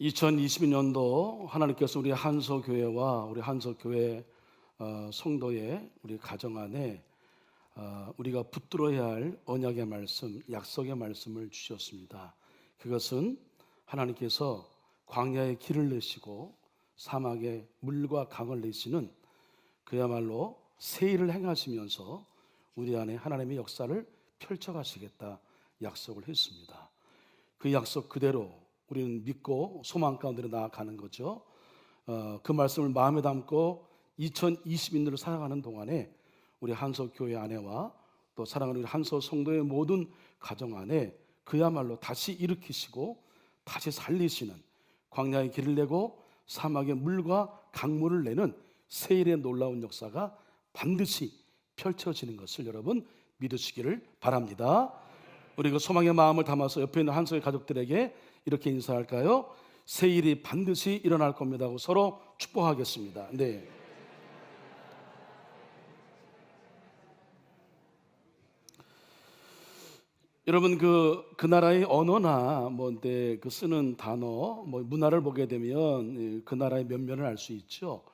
2022년도 하나님께서 우리 한서교회와 우리 한서교회 성도의 우리 가정 안에 우리가 붙들어야 할 언약의 말씀, 약속의 말씀을 주셨습니다. 그것은 하나님께서 광야에 길을 내시고 사막에 물과 강을 내시는 그야말로 세일을 행하시면서 우리 안에 하나님의 역사를 펼쳐가시겠다 약속을 했습니다. 그 약속 그대로 우리는 믿고 소망 가운데 나아가는 거죠. 그 말씀을 마음에 담고 2020년을 살아가는 동안에 우리 한서교회 안에와 또 사랑하는 우리 한서 성도의 모든 가정 안에 그야말로 다시 일으키시고 다시 살리시는, 광야의 길을 내고 사막의 물과 강물을 내는 세일의 놀라운 역사가 반드시 펼쳐지는 것을 여러분 믿으시기를 바랍니다. 우리 그 소망의 마음을 담아서 옆에 있는 한서의 가족들에게 이렇게 인사할까요? 세일이 반드시 일어날 겁니다 하고 서로 축복하겠습니다. 네. 여러분 그 나라의 언어나 그 쓰는 단어, 문화를 보게 되면 그 나라의 면면을 알 수 있죠.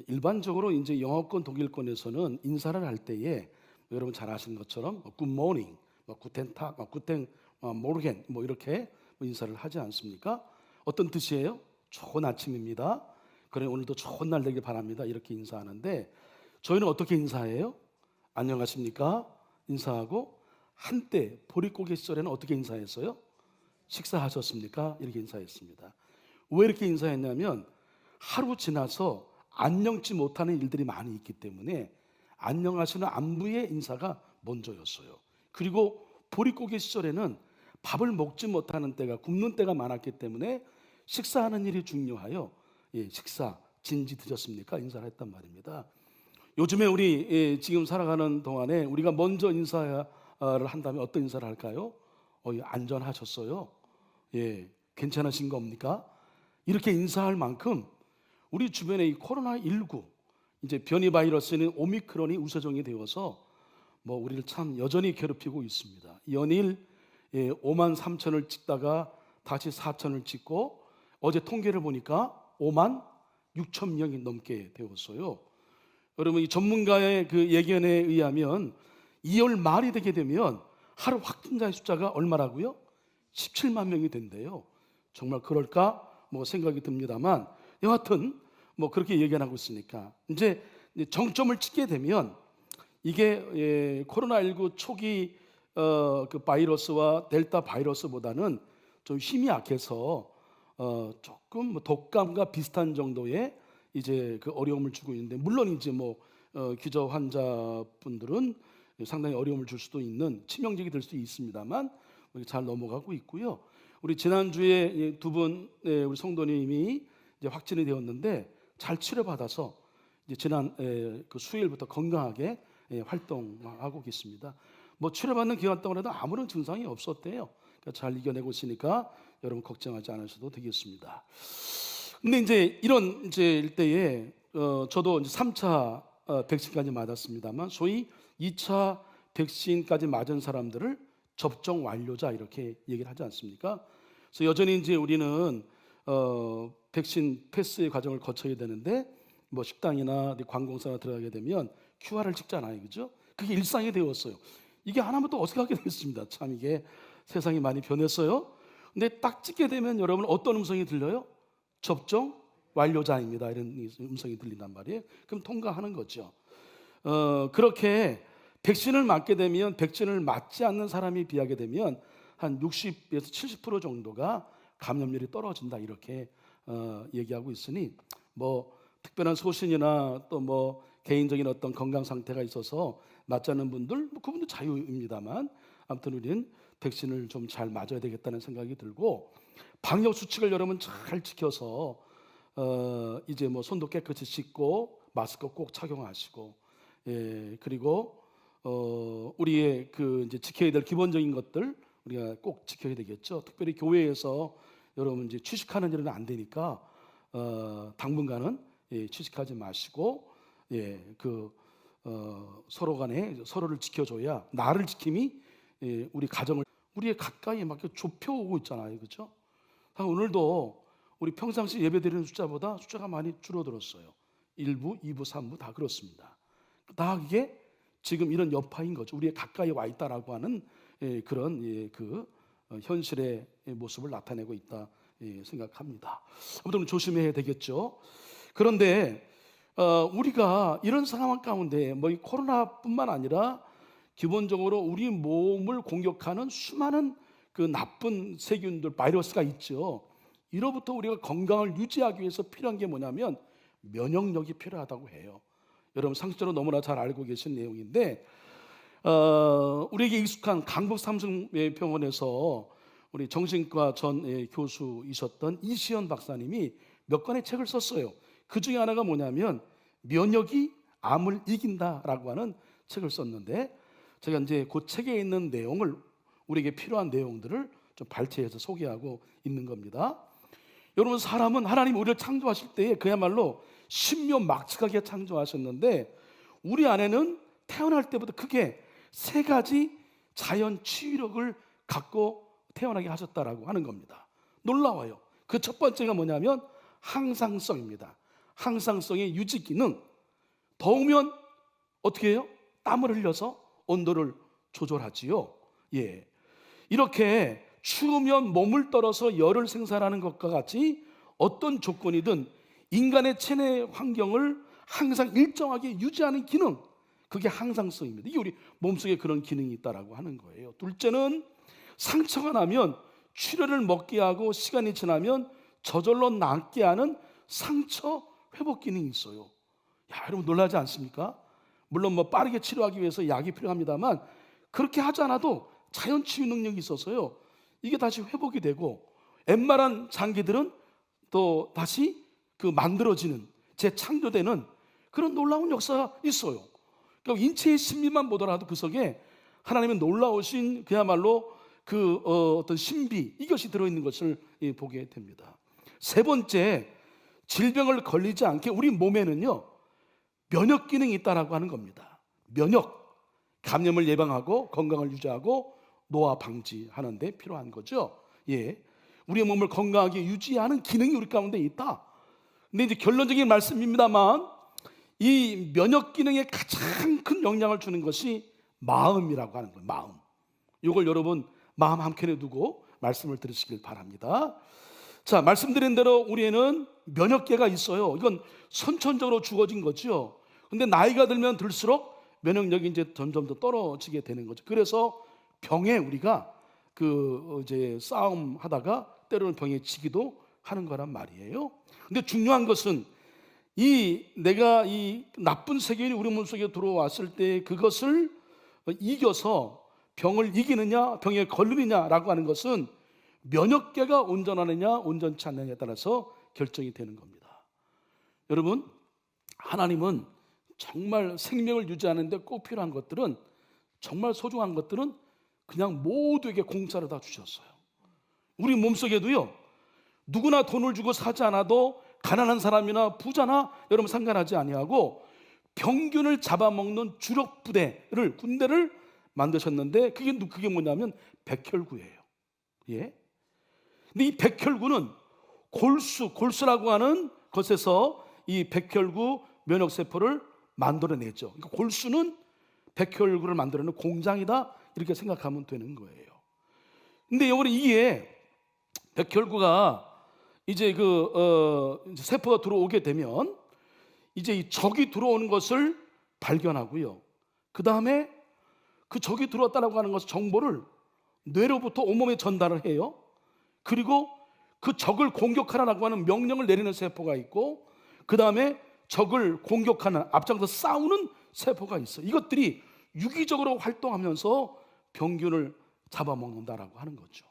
일반적으로 이제 영어권 독일권에서는 인사를 할 때에 여러분 잘 아시는 것처럼 굿모닝, 구텐탁, 구텐 모르겐 이렇게 인사를 하지 않습니까? 어떤 뜻이에요? 좋은 아침입니다. 그래 오늘도 좋은 날 되길 바랍니다. 이렇게 인사하는데 저희는 어떻게 인사해요? 안녕하십니까? 인사하고 한때 보릿고개 시절에는 어떻게 인사했어요? 식사하셨습니까? 이렇게 인사했습니다. 왜 이렇게 인사했냐면 하루 지나서 안녕지 못하는 일들이 많이 있기 때문에 안녕하시는 안부의 인사가 먼저였어요. 그리고 보릿고개 시절에는 밥을 먹지 못하는 때가, 굶는 때가 많았기 때문에 식사하는 일이 중요하여 식사, 진지 드셨습니까? 인사를 했단 말입니다. 요즘에 우리 지금 살아가는 동안에 우리가 먼저 인사를 한다면 어떤 인사를 할까요? 안전하셨어요? 괜찮으신 겁니까? 이렇게 인사할 만큼 우리 주변에 이 코로나19 이제 변이 바이러스는 오미크론이 우세종이 되어서 우리를 참 여전히 괴롭히고 있습니다. 연일 5만 3천을 찍다가 다시 4천을 찍고 어제 통계를 보니까 5만 6천 명이 넘게 되었어요. 여러분 이 전문가의 그 예견에 의하면 2월 말이 되게 되면 하루 확진자의 숫자가 얼마라고요? 17만 명이 된대요. 정말 그럴까? 생각이 듭니다만 여하튼 그렇게 예견하고 있으니까 이제 정점을 찍게 되면 이게 코로나19 초기 그 바이러스와 델타 바이러스보다는 좀 힘이 약해서 조금 독감과 비슷한 정도의 이제 그 어려움을 주고 있는데, 물론 이제 기저 환자분들은 상당히 어려움을 줄 수도 있는, 치명적이 될 수도 있습니다만 잘 넘어가고 있고요. 우리 지난주에 두 분 우리 성도님이 이제 확진이 되었는데 잘 치료받아서 이제 지난 그 수요일부터 건강하게 활동하고 계십니다. 치료받는 기간 동안에도 아무런 증상이 없었대요. 그러니까 잘 이겨내고 있으니까 여러분 걱정하지 않으셔도 되겠습니다. 근데 이제 이런 일때에 저도 이제 3차 백신까지 맞았습니다만 소위 2차 백신까지 맞은 사람들을 접종 완료자 이렇게 얘기를 하지 않습니까? 그래서 여전히 이제 우리는 백신 패스의 과정을 거쳐야 되는데 식당이나 관공서나 들어가게 되면 QR을 찍잖아요, 그죠? 그게 일상이 되었어요. 이게 하나만 또 어색하게 됐습니다. 참 이게 세상이 많이 변했어요. 근데 딱 찍게 되면 여러분 어떤 음성이 들려요? 접종 완료자입니다. 이런 음성이 들린단 말이에요. 그럼 통과하는 거죠. 그렇게 백신을 맞게 되면, 백신을 맞지 않는 사람이 비하게 되면 한 60에서 70% 정도가 감염률이 떨어진다 이렇게 얘기하고 있으니 특별한 소신이나 또 개인적인 어떤 건강 상태가 있어서 맞지 않는 분들 그분도 자유입니다만 아무튼 우리는 백신을 좀 잘 맞아야 되겠다는 생각이 들고, 방역 수칙을 여러분 잘 지켜서 이제 손도 깨끗이 씻고 마스크 꼭 착용하시고 그리고 우리의 그 이제 지켜야 될 기본적인 것들 우리가 꼭 지켜야 되겠죠. 특별히 교회에서 여러분 이제 취식하는 일은 안 되니까 당분간은 취식하지 마시고 서로 간에 서로를 지켜줘야 나를 지킴이 우리 가정을 우리의 가까이에 막 좁혀오고 있잖아요, 그렇죠? 오늘도 우리 평상시 예배드리는 숫자보다 숫자가 많이 줄어들었어요. 1부, 2부, 3부 다 그렇습니다. 다 이게 지금 이런 여파인 거죠. 우리의 가까이 와 있다라고 하는 그런 현실의 모습을 나타내고 있다 생각합니다. 아무튼 조심해야 되겠죠. 그런데 우리가 이런 상황 가운데 뭐 이 코로나뿐만 아니라 기본적으로 우리 몸을 공격하는 수많은 그 나쁜 세균들, 바이러스가 있죠. 이로부터 우리가 건강을 유지하기 위해서 필요한 게 뭐냐면 면역력이 필요하다고 해요. 여러분 상식적으로 너무나 잘 알고 계신 내용인데 우리에게 익숙한 강북 삼성병원에서 우리 정신과 전 교수이셨던 이시연 박사님이 몇 권의 책을 썼어요. 그 중에 하나가 뭐냐면 면역이 암을 이긴다라고 하는 책을 썼는데, 제가 이제 그 책에 있는 내용을, 우리에게 필요한 내용들을 좀 발췌해서 소개하고 있는 겁니다. 여러분, 사람은 하나님 우리를 창조하실 때에 그야말로 신묘막측하게 창조하셨는데, 우리 안에는 태어날 때부터 크게 세 가지 자연 치유력을 갖고 태어나게 하셨다라고 하는 겁니다. 놀라워요. 그 첫 번째가 뭐냐면 항상성입니다. 항상성의 유지 기능. 더우면 어떻게 해요? 땀을 흘려서 온도를 조절하지요. 예. 이렇게 추우면 몸을 떨어서 열을 생산하는 것과 같이 어떤 조건이든 인간의 체내 환경을 항상 일정하게 유지하는 기능, 그게 항상성입니다. 이게 우리 몸속에 그런 기능이 있다라고 하는 거예요. 둘째는 상처가 나면 출혈을 먹게 하고 시간이 지나면 저절로 낫게 하는 상처 회복 기능이 있어요. 야, 여러분 놀라지 않습니까? 물론 뭐 빠르게 치료하기 위해서 약이 필요합니다만 그렇게 하지 않아도 자연 치유 능력이 있어서요, 이게 다시 회복이 되고 웬만한 장기들은 또 다시 그 만들어지는, 재창조되는 그런 놀라운 역사가 있어요. 그러니까 인체의 신비만 보더라도 그 속에 하나님의 놀라우신 그야말로 그 어떤 신비, 이것이 들어있는 것을 보게 됩니다. 세 번째, 질병을 걸리지 않게 우리 몸에는요 면역 기능이 있다라고 하는 겁니다. 면역, 감염을 예방하고 건강을 유지하고 노화 방지하는 데 필요한 거죠. 예, 우리의 몸을 건강하게 유지하는 기능이 우리 가운데 있다. 근데 이제 결론적인 말씀입니다만 이 면역 기능에 가장 큰 영향을 주는 것이 마음이라고 하는 거예요. 마음. 이걸 여러분 마음 한켠에 두고 말씀을 들으시길 바랍니다. 자, 말씀드린 대로 우리에는 면역계가 있어요. 이건 선천적으로 주어진 거죠. 근데 나이가 들면 들수록 면역력이 이제 점점 더 떨어지게 되는 거죠. 그래서 병에 우리가 이제 싸움하다가 때로는 병에 지기도 하는 거란 말이에요. 근데 중요한 것은 내가 이 나쁜 세균이 우리 몸속에 들어왔을 때 그것을 이겨서 병을 이기느냐 병에 걸리느냐라고 하는 것은 면역계가 온전하느냐 온전치 않느냐에 따라서 결정이 되는 겁니다. 여러분, 하나님은 정말 생명을 유지하는데 꼭 필요한 것들은, 정말 소중한 것들은 그냥 모두에게 공짜로 다 주셨어요. 우리 몸속에도요, 누구나 돈을 주고 사지 않아도 가난한 사람이나 부자나 여러분 상관하지 아니하고 병균을 잡아먹는 주력 군대를 만드셨는데 그게 뭐냐면 백혈구예요. 예? 근데 이 백혈구는 골수라고 하는 것에서 이 백혈구 면역세포를 만들어내죠. 그러니까 골수는 백혈구를 만들어내는 공장이다, 이렇게 생각하면 되는 거예요. 근데 이게 백혈구가 이제 이제 세포가 들어오게 되면 이제 이 적이 들어오는 것을 발견하고요. 그 다음에 그 적이 들어왔다라고 하는 것을 정보를 뇌로부터 온몸에 전달을 해요. 그리고 그 적을 공격하라고 하는 명령을 내리는 세포가 있고, 그 다음에 적을 공격하는, 앞장서 싸우는 세포가 있어요. 이것들이 유기적으로 활동하면서 병균을 잡아먹는다라고 하는 거죠.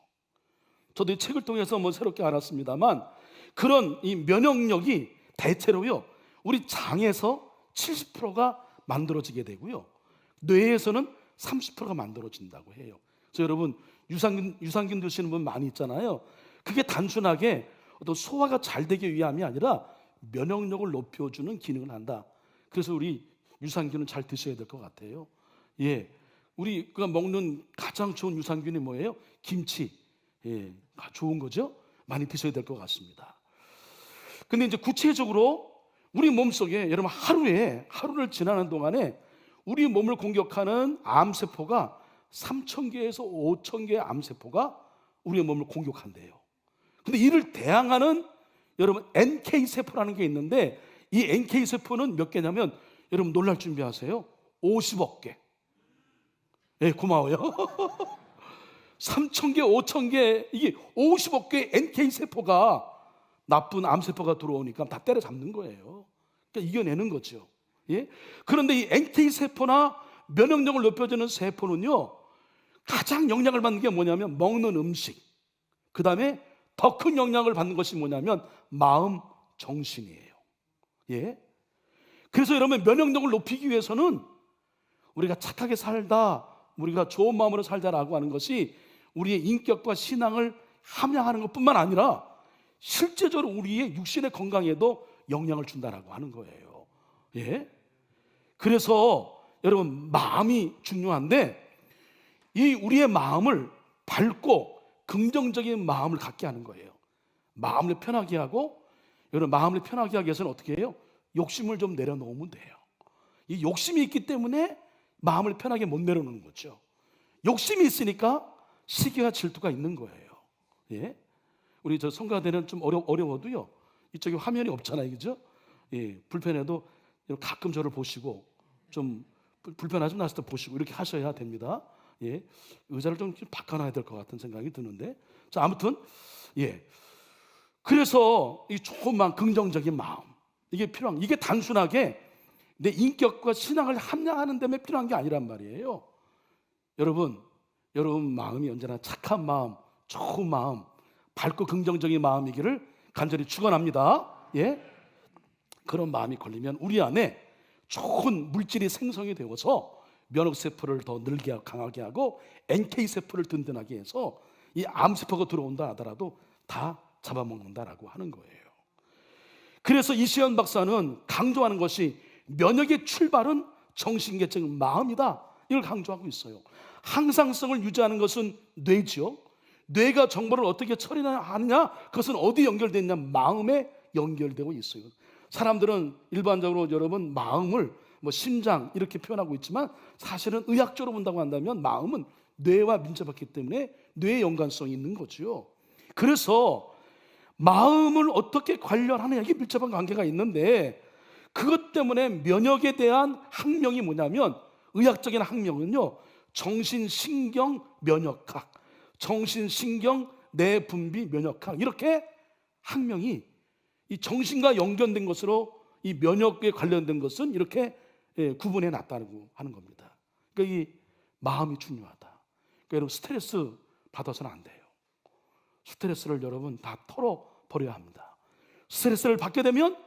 저도 이 책을 통해서 새롭게 알았습니다만 그런 이 면역력이 대체로요 우리 장에서 70%가 만들어지게 되고요, 뇌에서는 30%가 만들어진다고 해요. 그래서 여러분 유산균 드시는 분 많이 있잖아요. 그게 단순하게 어떤 소화가 잘 되기 위함이 아니라 면역력을 높여주는 기능을 한다. 그래서 우리 유산균은 잘 드셔야 될 것 같아요. 예, 우리가 먹는 가장 좋은 유산균이 뭐예요? 김치. 예, 좋은 거죠? 많이 드셔야 될 것 같습니다. 근데 이제 구체적으로 우리 몸속에 여러분 하루를 지나는 동안에 우리 몸을 공격하는 암세포가 3,000개에서 5,000개의 암세포가 우리의 몸을 공격한대요. 근데 이를 대항하는 여러분 NK세포라는 게 있는데, 이 NK세포는 몇 개냐면 여러분 놀랄 준비하세요. 50억 개. 예, 고마워요. 3,000개, 5,000개, 이게 50억 개의 NK세포가 나쁜 암세포가 들어오니까 다 때려잡는 거예요. 그러니까 이겨내는 거죠. 예? 그런데 이 NK세포나 면역력을 높여주는 세포는요, 가장 영향을 받는 게 뭐냐면 먹는 음식, 그 다음에 더 큰 영향을 받는 것이 뭐냐면 마음, 정신이에요. 예? 그래서 여러분 면역력을 높이기 위해서는 우리가 착하게 살다, 우리가 좋은 마음으로 살다라고 하는 것이 우리의 인격과 신앙을 함양하는 것뿐만 아니라 실제적으로 우리의 육신의 건강에도 영향을 준다라고 하는 거예요. 예? 그래서 여러분 마음이 중요한데, 이 우리의 마음을 밝고 긍정적인 마음을 갖게 하는 거예요. 마음을 편하게 하고, 여러분 마음을 편하게 하기 위해서는 어떻게 해요? 욕심을 좀 내려놓으면 돼요. 이 욕심이 있기 때문에 마음을 편하게 못 내려놓는 거죠. 욕심이 있으니까 시기와 질투가 있는 거예요. 예? 우리 저 성가대는 좀 어려워도요, 이쪽에 화면이 없잖아요, 그죠? 예, 불편해도 가끔 저를 보시고, 좀 불편하지 좀 났을 때 보시고 이렇게 하셔야 됩니다. 예, 의자를 좀 바꿔놔야 될 것 같은 생각이 드는데, 자, 아무튼 예, 그래서 이 좋은 마음, 긍정적인 마음, 이게 필요한, 이게 단순하게 내 인격과 신앙을 함양하는 데에 필요한 게 아니란 말이에요. 여러분 마음이 언제나 착한 마음, 좋은 마음, 밝고 긍정적인 마음이기를 간절히 축원합니다. 예, 그런 마음이 걸리면 우리 안에 좋은 물질이 생성이 되어서 면역세포를 더 늘게 하고 강하게 하고 NK세포를 든든하게 해서 이 암세포가 들어온다 하더라도 다 잡아먹는다라고 하는 거예요. 그래서 이시연 박사는 강조하는 것이 면역의 출발은 정신, 즉 마음이다, 이걸 강조하고 있어요. 항상성을 유지하는 것은 뇌죠. 뇌가 정보를 어떻게 처리하느냐, 그것은 어디 연결되어 있냐, 마음에 연결되고 있어요. 사람들은 일반적으로 여러분 마음을 뭐 심장 이렇게 표현하고 있지만, 사실은 의학적으로 본다고 한다면 마음은 뇌와 밀접했기 때문에 뇌의 연관성이 있는 거죠. 그래서 마음을 어떻게 관련하느냐, 이게 밀접한 관계가 있는데, 그것 때문에 면역에 대한 학명이 뭐냐면, 의학적인 학명은요, 정신신경 면역학, 정신신경 내분비 면역학, 이렇게 학명이 이 정신과 연결된 것으로 이 면역에 관련된 것은 이렇게 구분해 놨다고 하는 겁니다. 그러니까 이 마음이 중요하다. 그러니까 여러분 스트레스 받아서는 안 돼요. 스트레스를 여러분 다 털어버려야 합니다. 스트레스를 받게 되면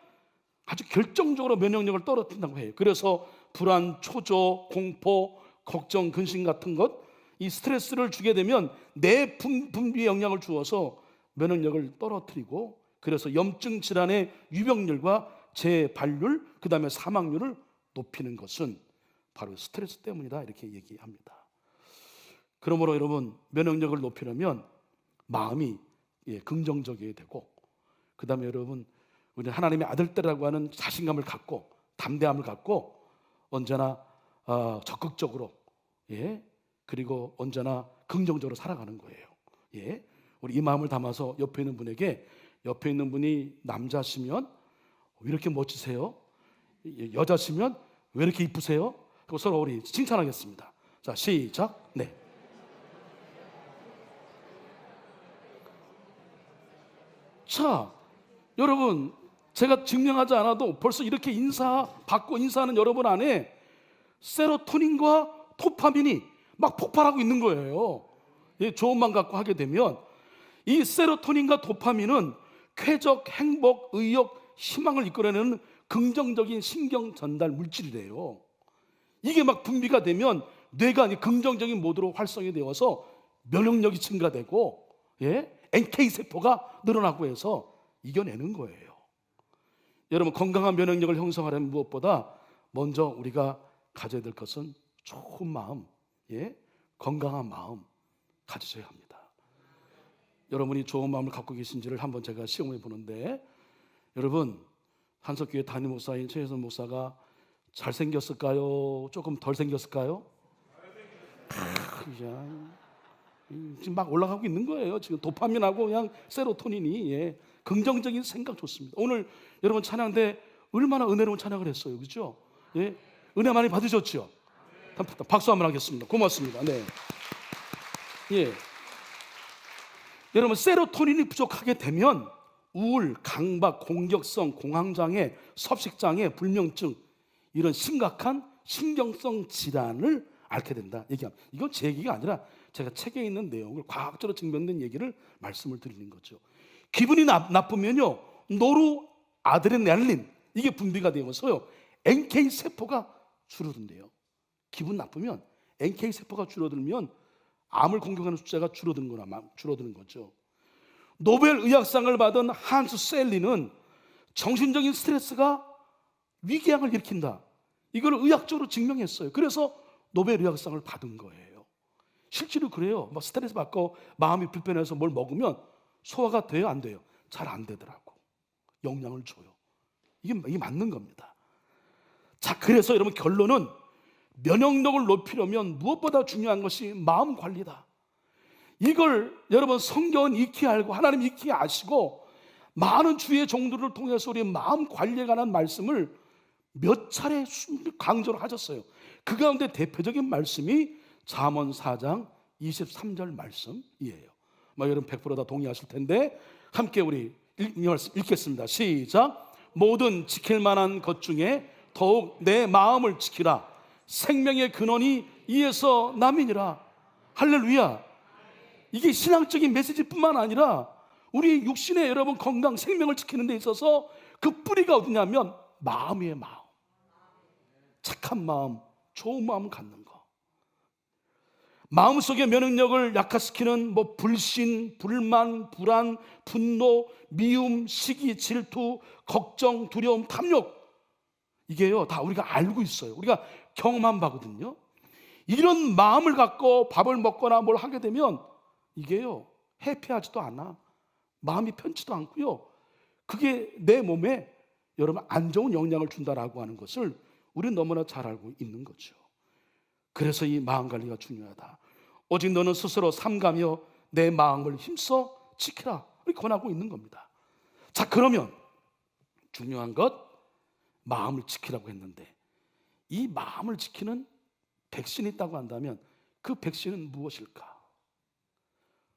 아주 결정적으로 면역력을 떨어뜨린다고 해요. 그래서 불안, 초조, 공포, 걱정, 근심 같은 것, 이 스트레스를 주게 되면 내 분비에 영향을 주어서 면역력을 떨어뜨리고, 그래서 염증 질환의 유병률과 재발률, 그 다음에 사망률을 높이는 것은 바로 스트레스 때문이다, 이렇게 얘기합니다. 그러므로 여러분 면역력을 높이려면 마음이 긍정적이어야 되고, 그 다음에 여러분 우리 하나님의 아들들이라고 하는 자신감을 갖고 담대함을 갖고 언제나 적극적으로, 그리고 언제나 긍정적으로 살아가는 거예요. 우리 이 마음을 담아서 옆에 있는 분에게, 옆에 있는 분이 남자시면 왜 이렇게 멋지세요? 여자시면 왜 이렇게 이쁘세요? 그리고 서로 우리 칭찬하겠습니다. 자, 시작. 네. 자, 여러분 제가 증명하지 않아도 벌써 이렇게 받고 인사하는 여러분 안에 세로토닌과 도파민이 막 폭발하고 있는 거예요. 좋은 마음 갖고 하게 되면 이 세로토닌과 도파민은 쾌적, 행복, 의욕, 희망을 이끌어내는 긍정적인 신경 전달 물질이래요. 이게 막 분비가 되면 뇌가 긍정적인 모드로 활성이 되어서 면역력이 증가되고, NK세포가 늘어나고 해서 이겨내는 거예요. 여러분 건강한 면역력을 형성하려면 무엇보다 먼저 우리가 가져야 될 것은 좋은 마음, 건강한 마음 가지셔야 합니다. 여러분이 좋은 마음을 갖고 계신지를 한번 제가 시험해 보는데, 여러분, 한석교회 담임 목사인 최혜선 목사가 잘생겼을까요? 조금 덜 생겼을까요? 지금 막 올라가고 있는 거예요. 지금 도파민하고 그냥 세로토닌이. 예. 긍정적인 생각 좋습니다. 오늘 여러분 찬양 때 얼마나 은혜로운 찬양을 했어요, 그렇죠? 예. 은혜 많이 받으셨죠? 박수 한번 하겠습니다. 고맙습니다. 네. 예. 여러분, 세로토닌이 부족하게 되면 우울, 강박, 공격성, 공황장애, 섭식장애, 불면증, 이런 심각한 신경성 질환을 앓게 된다 얘기합니다. 이건 제 얘기가 아니라 제가 책에 있는 내용을 과학적으로 증명된 얘기를 말씀을 드리는 거죠. 기분이 나쁘면요, 노르 아드레날린, 이게 분비가 되면서요, NK 세포가 줄어든대요. 기분 나쁘면 NK 세포가 줄어들면 암을 공격하는 숫자가 줄어드는 거죠. 노벨 의학상을 받은 한스 셀리는 정신적인 스트레스가 위궤양을 일으킨다, 이걸 의학적으로 증명했어요. 그래서 노벨 의학상을 받은 거예요. 실제로 그래요. 막 스트레스 받고 마음이 불편해서 뭘 먹으면 소화가 돼요, 안 돼요? 잘 안 되더라고. 영향을 줘요. 이게 맞는 겁니다. 자, 그래서 여러분, 결론은 면역력을 높이려면 무엇보다 중요한 것이 마음 관리다. 이걸 여러분, 성경은 익히 알고 하나님 익히 아시고 많은 주의 종들을 통해서 우리 마음 관리에 관한 말씀을 몇 차례 강조를 하셨어요. 그 가운데 대표적인 말씀이 잠언 4장 23절 말씀이에요. 여러분 100% 다 동의하실 텐데 함께 우리 이 말씀 읽겠습니다. 시작. 모든 지킬 만한 것 중에 더욱 내 마음을 지키라. 생명의 근원이 이에서 남이니라. 할렐루야. 이게 신앙적인 메시지뿐만 아니라 우리 육신의 여러분 건강, 생명을 지키는 데 있어서 그 뿌리가 어디냐면 마음이에요. 마음. 착한 마음, 좋은 마음 갖는 거. 마음속의 면역력을 약화시키는 불신, 불만, 불안, 분노, 미움, 시기, 질투, 걱정, 두려움, 탐욕, 이게요 다 우리가 알고 있어요. 우리가 경험한 바거든요. 이런 마음을 갖고 밥을 먹거나 뭘 하게 되면 이게요 해피하지도 않아. 마음이 편치도 않고요, 그게 내 몸에 여러분 안 좋은 영향을 준다라고 하는 것을 우리는 너무나 잘 알고 있는 거죠. 그래서 이 마음 관리가 중요하다. 오직 너는 스스로 삼가며 내 마음을 힘써 지키라, 이렇게 권하고 있는 겁니다. 자, 그러면 중요한 것, 마음을 지키라고 했는데 이 마음을 지키는 백신이 있다고 한다면 그 백신은 무엇일까?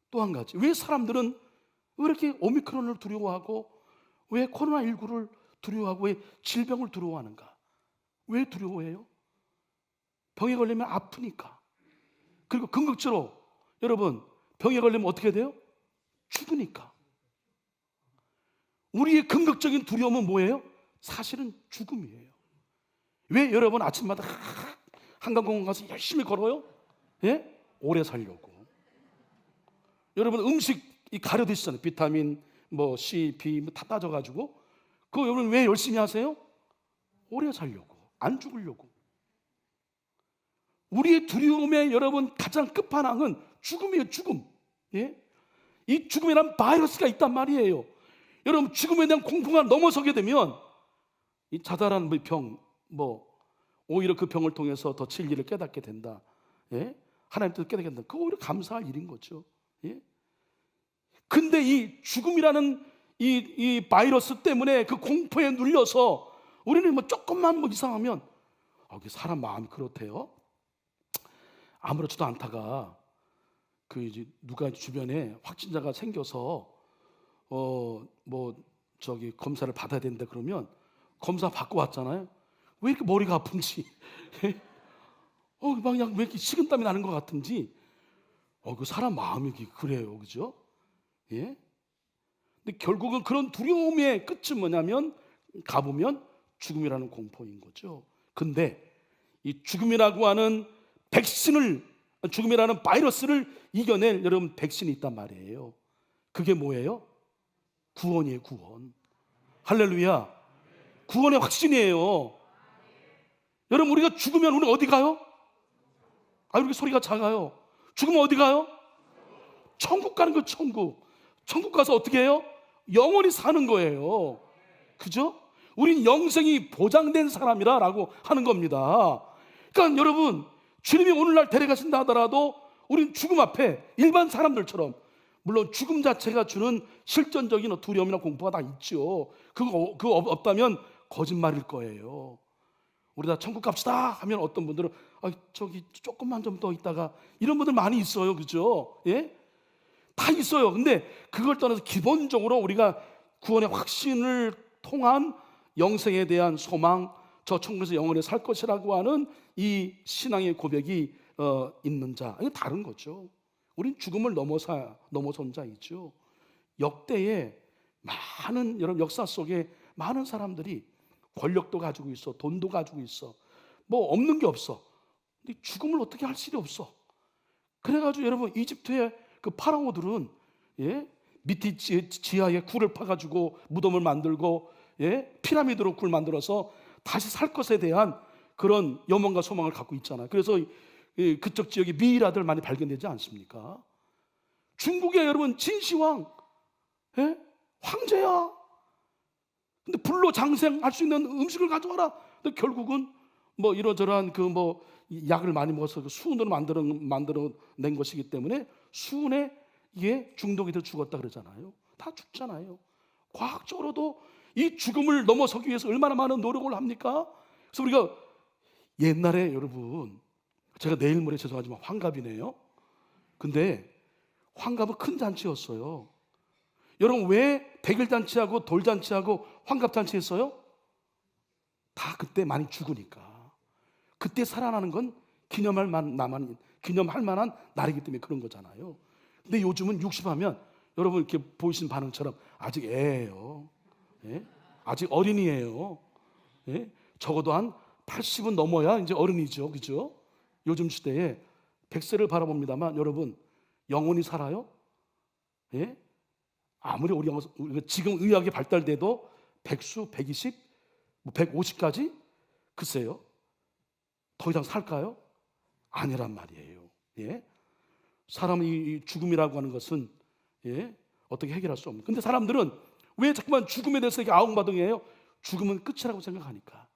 또 한 가지, 왜 사람들은 왜 이렇게 오미크론을 두려워하고 왜 코로나19를 두려워하고 왜 질병을 두려워하는가? 왜 두려워해요? 병에 걸리면 아프니까. 그리고 궁극적으로 여러분 병에 걸리면 어떻게 돼요? 죽으니까. 우리의 궁극적인 두려움은 뭐예요? 사실은 죽음이에요. 왜 여러분 아침마다 한강공원 가서 열심히 걸어요? 예? 오래 살려고. 여러분 음식이 가려져 있잖아요. 비타민 C, B 다 따져가지고. 그거 여러분 왜 열심히 하세요? 오래 살려고, 안 죽으려고. 우리의 두려움의 여러분 가장 끝판왕은 죽음이에요. 죽음. 예? 이 죽음이란 바이러스가 있단 말이에요. 여러분 죽음에 대한 공포가 넘어서게 되면 이 자살한 병, 오히려 그 병을 통해서 더 진리를 깨닫게 된다. 예? 하나님 뜻을 깨닫게 된다. 그거 오히려 감사할 일인 거죠. 예? 근데 이 죽음이라는 이 바이러스 때문에 그 공포에 눌려서 우리는 조금만 이상하면 사람 마음이 그렇대요. 아무렇지도 않다가 이제 누가 주변에 확진자가 생겨서 검사를 받아야 된다 그러면 검사 받고 왔잖아요. 왜 이렇게 머리가 아픈지, 그냥 왜 이렇게 식은땀이 나는 것 같은지, 그 사람 마음이 그래요, 그죠? 예? 근데 결국은 그런 두려움의 끝은 뭐냐면 가보면 죽음이라는 공포인 거죠. 근데 이 죽음이라고 하는 죽음이라는 바이러스를 이겨낼 여러분 백신이 있단 말이에요. 그게 뭐예요? 구원이에요, 구원. 할렐루야. 구원의 확신이에요. 여러분 우리가 죽으면 우리 어디 가요? 이렇게 소리가 작아요. 죽으면 어디 가요? 천국 가는 거예요. 천국 가서 어떻게 해요? 영원히 사는 거예요. 그죠? 우린 영생이 보장된 사람이라고 하는 겁니다. 그러니까 여러분, 주님이 오늘날 데려가신다 하더라도 우린 죽음 앞에 일반 사람들처럼, 물론 죽음 자체가 주는 실존적인 두려움이나 공포가 다 있죠. 그거 없다면 거짓말일 거예요. 우리 다 천국 갑시다 하면 어떤 분들은 저기 조금만 좀 더 있다가, 이런 분들 많이 있어요. 그죠? 예? 다 있어요. 근데 그걸 떠나서 기본적으로 우리가 구원의 확신을 통한 영생에 대한 소망, 저 천국에서 영원히 살 것이라고 하는 이 신앙의 고백이 있는 자, 이거 다른 거죠. 우린 죽음을 넘어선 자이죠. 역대에 많은, 여러분 역사 속에 많은 사람들이 권력도 가지고 있어, 돈도 가지고 있어, 뭐 없는 게 없어. 근데 죽음을 어떻게 할 일이 없어. 그래가지고 여러분, 이집트의 그 파라오들은, 예? 밑에 지하에 굴을 파가지고 무덤을 만들고, 예? 피라미드로 굴 만들어서 다시 살 것에 대한 그런 염원과 소망을 갖고 있잖아요. 그래서 그쪽 지역에 미이라들 많이 발견되지 않습니까? 중국의 여러분 진시황, 예? 황제야. 근데 불로 장생할 수 있는 음식을 가져와라. 근데 결국은 뭐 이러저러한 그 뭐 약을 많이 먹어서 그 수은으로 만들어낸 것이기 때문에 수은에 이게 중독이 돼 죽었다 그러잖아요. 다 죽잖아요. 과학적으로도 이 죽음을 넘어서기 위해서 얼마나 많은 노력을 합니까? 그래서 우리가 옛날에, 여러분, 제가 내일 모레 죄송하지만 환갑이네요. 근데 환갑은 큰 잔치였어요. 여러분, 왜 백일잔치하고 돌잔치하고 환갑잔치 했어요? 다 그때 많이 죽으니까. 그때 살아나는 건 기념할 만한 날이기 때문에 그런 거잖아요. 근데 요즘은 60 하면 여러분 이렇게 보이신 반응처럼 아직 애예요. 예? 아직 어린이에요. 예? 적어도 한 80은 넘어야 이제 어른이죠. 그죠? 요즘 시대에 100세를 바라봅니다만 여러분, 영혼이 살아요? 예? 아무리 우리가 지금 의학이 발달돼도 100수, 120, 150까지? 글쎄요. 더 이상 살까요? 아니란 말이에요. 예? 사람의 죽음이라고 하는 것은, 예? 어떻게 해결할 수 없는. 근데 사람들은 왜 자꾸만 죽음에 대해서 이렇게 아웅바둥해요? 죽음은 끝이라고 생각하니까.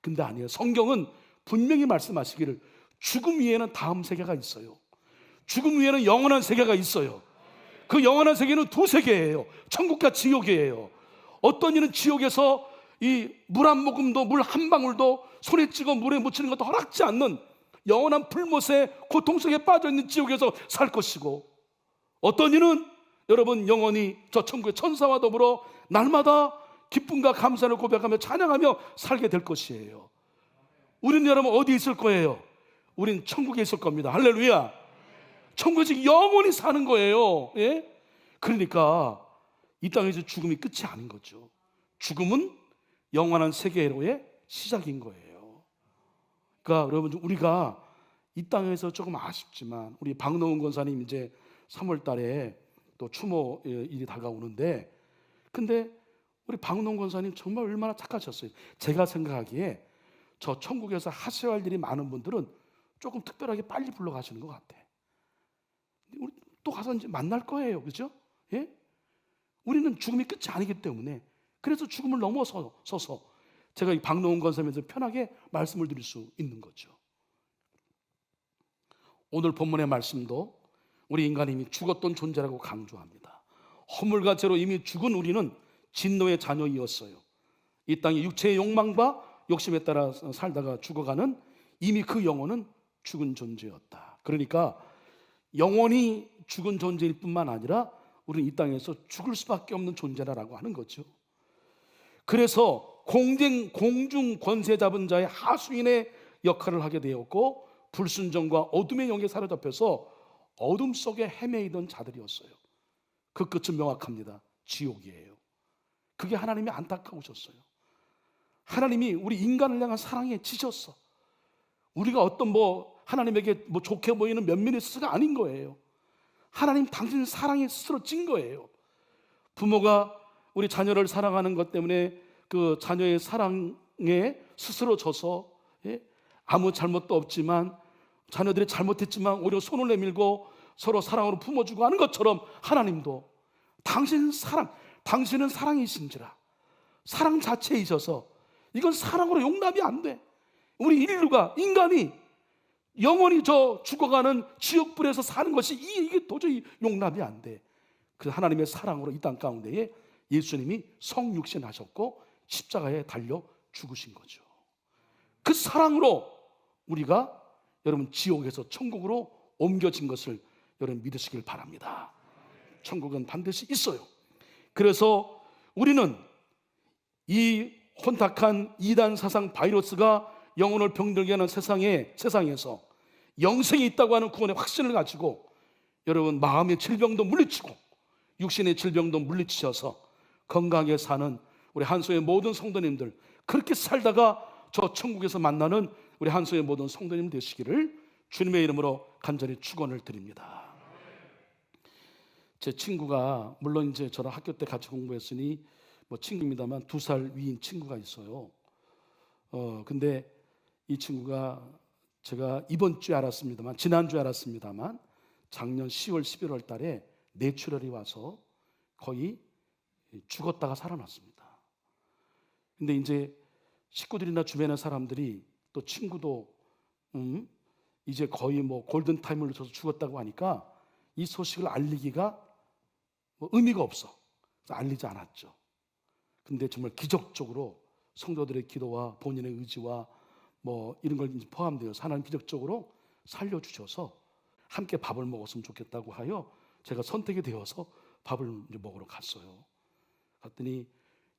근데 아니에요. 성경은 분명히 말씀하시기를 죽음 위에는 다음 세계가 있어요. 죽음 위에는 영원한 세계가 있어요. 그 영원한 세계는 두 세계예요. 천국과 지옥이에요. 어떤 이는 지옥에서 이 물 한 모금도, 물 한 방울도 손에 찍어 물에 묻히는 것도 허락지 않는 영원한 불못의 고통 속에 빠져있는 지옥에서 살 것이고, 어떤 이는 여러분 영원히 저 천국의 천사와 더불어 날마다 기쁨과 감사를 고백하며 찬양하며 살게 될 것이에요. 우리는 여러분 어디 있을 거예요? 우린 천국에 있을 겁니다. 할렐루야. 천국에서 영원히 사는 거예요. 예? 그러니까 이 땅에서 죽음이 끝이 아닌 거죠. 죽음은 영원한 세계로의 시작인 거예요. 그러니까 여러분, 우리가 이 땅에서 조금 아쉽지만, 우리 박노은 권사님 이제 3월 달에 또 추모 일이 다가오는데, 근데 우리 박노은 권사님 정말 얼마나 착하셨어요. 제가 생각하기에 저 천국에서 하셔야 할 일이 많은 분들은 조금 특별하게 빨리 불러가시는 것 같아. 우리 또 가서 이제 만날 거예요. 그죠? 예? 우리는 죽음이 끝이 아니기 때문에, 그래서 죽음을 넘어서서 제가 이 박노은 권사님에서 편하게 말씀을 드릴 수 있는 거죠. 오늘 본문의 말씀도 우리 인간이 이미 죽었던 존재라고 강조합니다. 허물과 죄로 이미 죽은 우리는 진노의 자녀이었어요. 이 땅의 육체의 욕망과 욕심에 따라 살다가 죽어가는 이미 그 영혼은 죽은 존재였다. 그러니까 영원히 죽은 존재일 뿐만 아니라 우리는 이 땅에서 죽을 수밖에 없는 존재라고 하는 거죠. 그래서 공중 권세 잡은 자의 하수인의 역할을 하게 되었고, 불순종과 어둠의 영에 사로잡혀서 어둠 속에 헤매이던 자들이었어요. 그 끝은 명확합니다. 지옥이에요. 그게 하나님이 안타까우셨어요. 하나님이 우리 인간을 향한 사랑에 지셨어. 우리가 어떤 하나님에게 좋게 보이는 면면의 스스가 아닌 거예요. 하나님 당신 사랑에 스스로 찐 거예요. 부모가 우리 자녀를 사랑하는 것 때문에 그 자녀의 사랑에 스스로 져서, 예? 아무 잘못도 없지만 자녀들이 잘못했지만 오히려 손을 내밀고 서로 사랑으로 품어주고 하는 것처럼, 하나님도 당신은 사랑이신지라 사랑 자체에 있어서 이건 사랑으로 용납이 안 돼. 우리 인류가, 인간이 영원히 저 죽어가는 지옥불에서 사는 것이 이게 도저히 용납이 안 돼. 그 하나님의 사랑으로 이 땅 가운데에 예수님이 성육신하셨고 십자가에 달려 죽으신 거죠. 그 사랑으로 우리가 여러분 지옥에서 천국으로 옮겨진 것을 여러분 믿으시길 바랍니다. 천국은 반드시 있어요. 그래서 우리는 이 혼탁한 이단 사상 바이러스가 영혼을 병들게 하는 세상에서 영생이 있다고 하는 구원의 확신을 가지고 여러분 마음의 질병도 물리치고 육신의 질병도 물리치셔서 건강하게 사는 우리 한소의 모든 성도님들, 그렇게 살다가 저 천국에서 만나는 우리 한소의 모든 성도님 되시기를 주님의 이름으로 간절히 축원을 드립니다. 제 친구가, 물론 이제 저랑 학교 때 같이 공부했으니 뭐 친구입니다만 2살 위인 친구가 있어요. 근데 이 친구가 제가 이번 주에 알았습니다만, 지난주에 알았습니다만 작년 10월 11월 달에 뇌출혈이 와서 거의 죽었다가 살아났습니다. 근데 이제 식구들이나 주변의 사람들이 또 친구도 이제 거의 뭐 골든타임을 놓쳐서 죽었다고 하니까 이 소식을 알리기가 뭐 의미가 없어. 그래서 알리지 않았죠. 근데 정말 기적적으로 성도들의 기도와 본인의 의지와 뭐 이런 걸 포함되어서 하나님 기적적으로 살려주셔서 함께 밥을 먹었으면 좋겠다고 하여 제가 선택이 되어서 밥을 이제 먹으러 갔어요. 갔더니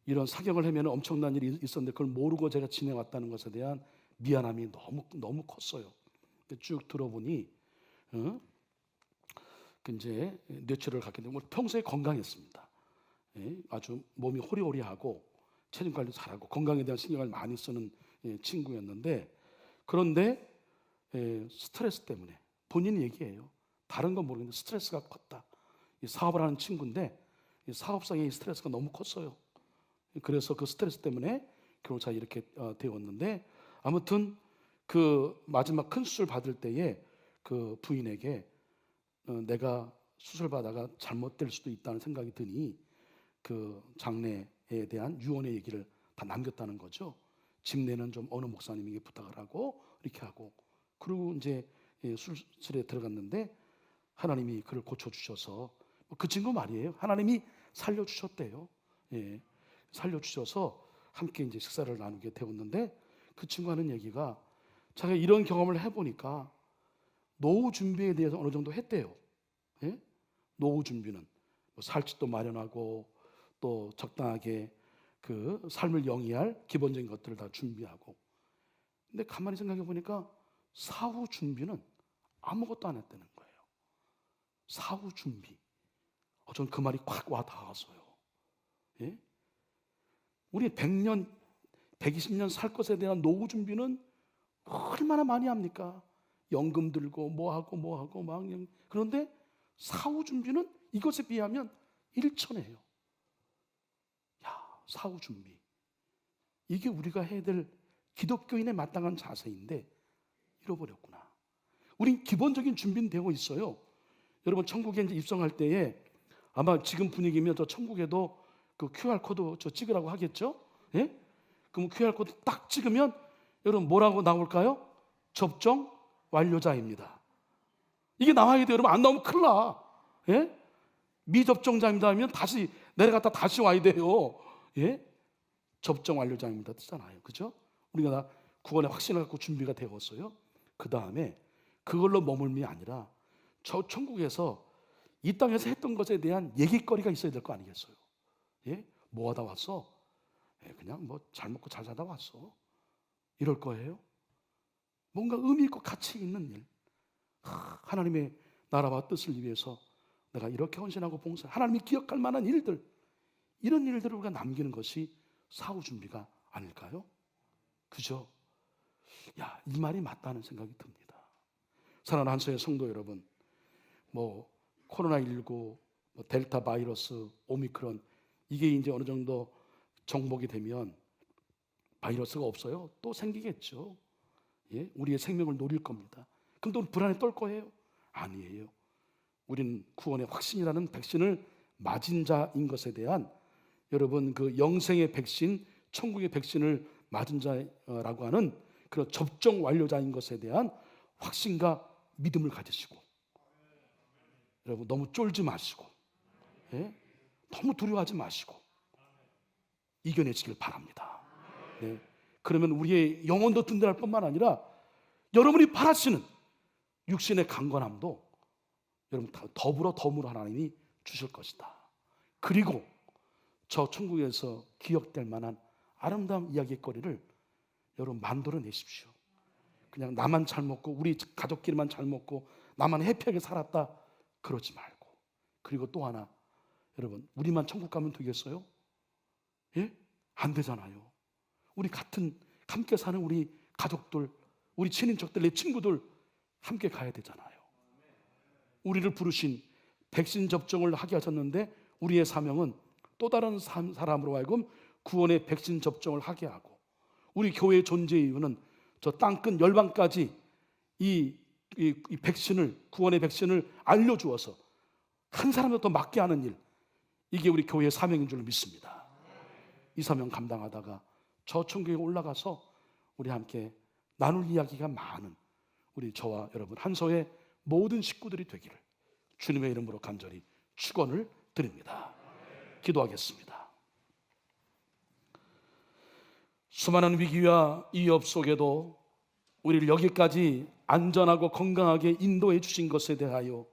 이런 사경을 헤매는 엄청난 일이 있었는데 그걸 모르고 제가 지내왔다는 것에 대한 미안함이 너무 컸어요. 쭉 들어보니 그 이제 뇌출혈을 갖게 되고 평소에 건강했습니다. 아주 몸이 호리호리하고 체중 관리 잘하고 건강에 대한 신경을 많이 쓰는 친구였는데, 그런데 스트레스 때문에, 본인 얘기예요. 다른 건 모르겠는데 스트레스가 컸다. 사업을 하는 친구인데 사업상의 스트레스가 너무 컸어요. 그래서 그 스트레스 때문에 결혼차 이렇게 되었는데, 아무튼 그 마지막 큰 수술 받을 때에 그 부인에게 내가 수술 받아가 잘못될 수도 있다는 생각이 드니 그 장례에 대한 유언의 얘기를 다 남겼다는 거죠. 집내는 좀 어느 목사님에게 부탁을 하고 이렇게 하고, 그리고 이제 수술에 들어갔는데 하나님이 그를 고쳐주셔서, 그 친구 말이에요. 하나님이 살려주셨대요. 살려주셔서 함께 이제 식사를 나누게 되었는데, 그 친구 하는 얘기가 자기가 이런 경험을 해보니까 노후 준비에 대해서 어느 정도 했대요. 노후 준비는 뭐 살 집도 마련하고 또 적당하게 그 삶을 영위할 기본적인 것들을 다 준비하고, 근데 가만히 생각해 보니까 사후 준비는 아무것도 안 했다는 거예요. 사후 준비. 전 그 말이 콱 와 닿았어요. 우리 100년, 120년 살 것에 대한 노후 준비는 얼마나 많이 합니까? 연금 들고 뭐하고 막. 그런데 사후 준비는 이것에 비하면 일천해요. 사후 준비. 이게 우리가 해야 될 기독교인의 마땅한 자세인데 잃어버렸구나. 우린 기본적인 준비는 되고 있어요. 여러분 천국에 이제 입성할 때에 아마 지금 분위기면 저 천국에도 그 QR코드 저 찍으라고 하겠죠? 그럼 QR코드 딱 찍으면 여러분 뭐라고 나올까요? 접종 완료자입니다. 이게 나와야 돼요. 여러분 안 나오면 큰일 나. 미접종자입니다 하면 다시 내려갔다 다시 와야 돼요. 접종 완료자입니다 뜻잖아요. 그죠? 우리가 다 구원의 확신을 갖고 준비가 되었어요. 그 다음에 그걸로 머물미 아니라 저 천국에서 이 땅에서 했던 것에 대한 얘기거리가 있어야 될 거 아니겠어요? 뭐 하다 왔어? 그냥 뭐 잘 먹고 잘 사다 왔어. 이럴 거예요? 뭔가 의미 있고 가치 있는 일, 하나님의 나라와 뜻을 위해서 내가 이렇게 헌신하고 봉사, 하나님이 기억할 만한 일들, 이런 일들을 우리가 남기는 것이 사후 준비가 아닐까요? 그죠? 이 말이 맞다는 생각이 듭니다. 사랑하는 한소의 성도 여러분, 뭐 코로나19, 뭐 델타 바이러스, 오미크론, 이게 이제 어느 정도 정복이 되면 바이러스가 없어요? 또 생기겠죠. 우리의 생명을 노릴 겁니다. 그럼 또 불안에 떨 거예요? 아니에요. 우리는 구원의 확신이라는 백신을 맞은 자인 것에 대한 여러분 그 영생의 백신, 천국의 백신을 맞은 자라고 하는 그런 접종 완료자인 것에 대한 확신과 믿음을 가지시고, 여러분 너무 쫄지 마시고, 예? 너무 두려워하지 마시고 이겨내시길 바랍니다. 네. 그러면 우리의 영혼도 든든할 뿐만 아니라 여러분이 바라시는 육신의 강건함도 여러분 더불어 하나님이 주실 것이다. 그리고 저 천국에서 기억될 만한 아름다운 이야기거리를 여러분 만들어내십시오. 그냥 나만 잘 먹고 우리 가족끼리만 잘 먹고 나만 해피하게 살았다 그러지 말고, 그리고 또 하나, 여러분 우리만 천국 가면 되겠어요? 예? 안 되잖아요. 우리 함께 사는 우리 가족들, 우리 친인척들, 내 친구들 함께 가야 되잖아요. 우리를 부르신 백신 접종을 하게 하셨는데 우리의 사명은 또 다른 사람으로 하여금 구원의 백신 접종을 하게 하고, 우리 교회의 존재의 이유는 저 땅끝 열방까지 이 백신을, 구원의 백신을 알려주어서 한 사람도 더 맞게 하는 일, 이게 우리 교회의 사명인 줄 믿습니다. 이 사명 감당하다가 저 천국에 올라가서 우리 함께 나눌 이야기가 많은 우리 저와 여러분 한서의 모든 식구들이 되기를 주님의 이름으로 간절히 축원을 드립니다. 기도하겠습니다. 수많은 위기와 위협 속에도 우리를 여기까지 안전하고 건강하게 인도해 주신 것에 대하여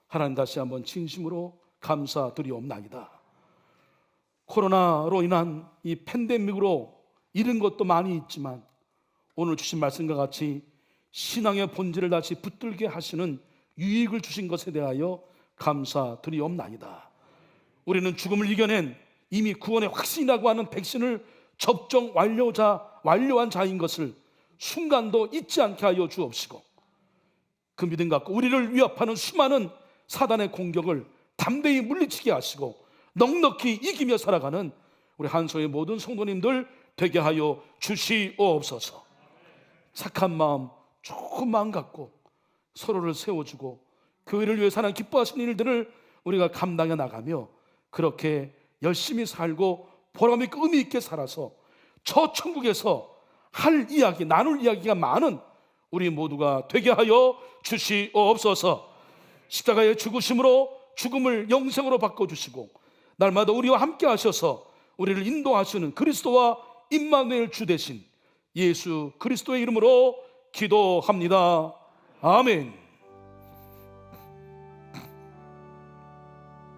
하나님 다시 한번 진심으로 감사드리옵나이다. 코로나로 인한 이 팬데믹으로 잃은 것도 많이 있지만 오늘 주신 말씀과 같이 신앙의 본질을 다시 붙들게 하시는 유익을 주신 것에 대하여 감사드리옵나이다. 우리는 죽음을 이겨낸 이미 구원의 확신이라고 하는 백신을 접종 완료한 자인 것을 순간도 잊지 않게 하여 주옵시고, 그 믿음 갖고 우리를 위협하는 수많은 사단의 공격을 담대히 물리치게 하시고 넉넉히 이기며 살아가는 우리 한소의 모든 성도님들 되게 하여 주시옵소서. 착한 마음, 좋은 마음 갖고 서로를 세워주고 교회를 위해 사는 기뻐하시는 일들을 우리가 감당해 나가며 그렇게 열심히 살고 보람있고 의미 있게 살아서 저 천국에서 할 이야기, 나눌 이야기가 많은 우리 모두가 되게 하여 주시옵소서. 십자가의 죽으심으로 죽음을 영생으로 바꿔주시고 날마다 우리와 함께 하셔서 우리를 인도하시는 그리스도와 임마누엘 주 되신 예수 그리스도의 이름으로 기도합니다. 아멘.